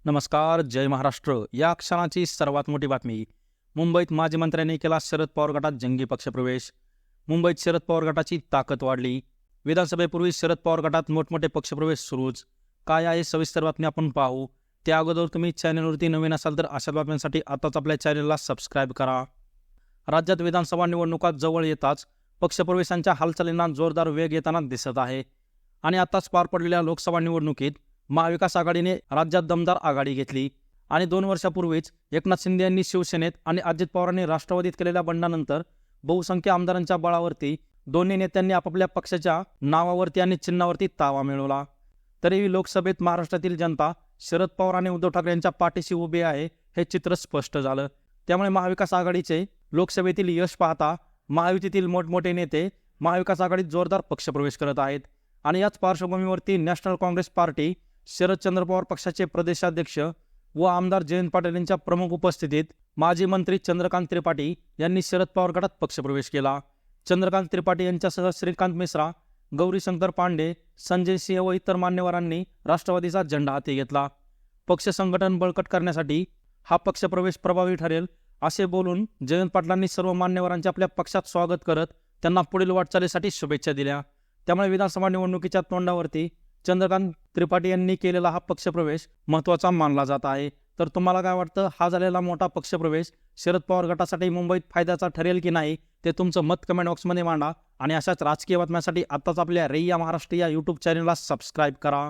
नमस्कार. जय महाराष्ट्र. या क्षणाची सर्वात मोठी बातमी. मुंबईत माजी मंत्र्यांनी केला शरद पवार गटात जंगी पक्षप्रवेश. मुंबईत शरद पवार गटाची ताकद वाढली. विधानसभेपूर्वी शरद पवार गटात मोठमोठे पक्षप्रवेश सुरूच. काय आहे सविस्तर बातमी आपण पाहू. त्या अगोदर तुम्ही चॅनलवरती नवीन असाल तर अशा बातम्यांसाठी आताच आपल्या चॅनलला सबस्क्राईब करा. राज्यात विधानसभा निवडणुका जवळ येताच पक्षप्रवेशांच्या हालचालींना जोरदार वेग येताना दिसत आहे. आणि आताच पार पडलेल्या लोकसभा निवडणुकीत महाविकास आघाडीने राज्यात दमदार आघाडी घेतली. आणि 2 वर्षापूर्वीच एकनाथ शिंदे यांनी शिवसेनेत आणि अजित पवारांनी राष्ट्रवादीत केलेल्या बंडानंतर बहुसंख्य आमदारांच्या बळावरती दोन्ही नेत्यांनी आपापल्या पक्षाच्या नावावरती आणि चिन्हावरती ताबा मिळवला. तरीही लोकसभेत महाराष्ट्रातील जनता शरद पवार आणि उद्धव ठाकरे यांच्या पाठीशी उभे आहे हे चित्र स्पष्ट झालं. त्यामुळे महाविकास आघाडीचे लोकसभेतील यश पाहता महायुतीतील मोठमोठे नेते महाविकास आघाडीत जोरदार पक्षप्रवेश करत आहेत. आणि याच पार्श्वभूमीवरती नॅशनल काँग्रेस पार्टी शरदचंद्र पवार पक्षाचे प्रदेशाध्यक्ष व आमदार जयंत पाटील यांच्या प्रमुख उपस्थितीत माजी मंत्री चंद्रकांत त्रिपाठी यांनी शरद पवार गटात पक्षप्रवेश केला. चंद्रकांत त्रिपाठी यांच्यासह श्रीकांत मिश्रा, गौरीशंकर पांडे, संजय सिंह व इतर मान्यवरांनी राष्ट्रवादीचा झेंडा हाती घेतला. पक्ष संघटन बळकट करण्यासाठी हा पक्षप्रवेश प्रभावी ठरेल असे बोलून जयंत पाटलांनी सर्व मान्यवरांचे आपल्या पक्षात स्वागत करत त्यांना पुढील वाटचालीसाठी शुभेच्छा दिल्या. त्यामुळे विधानसभा निवडणुकीच्या तोंडावरती चंद्रकांत त्रिपाठी यांनी केलेला हा पक्षप्रवेश महत्त्वाचा मानला जात आहे. तर तुम्हाला काय वाटतं, हा झालेला मोठा पक्षप्रवेश शरद पवार गटासाठी मुंबईत फायद्याचा ठरेल की नाही ते तुमचं मत कमेंट बॉक्समध्ये मांडा. आणि अशाच राजकीय बातम्यांसाठी आत्ताच आपल्या रैया महाराष्ट्र या यूट्यूब चॅनलला सबस्क्राईब करा.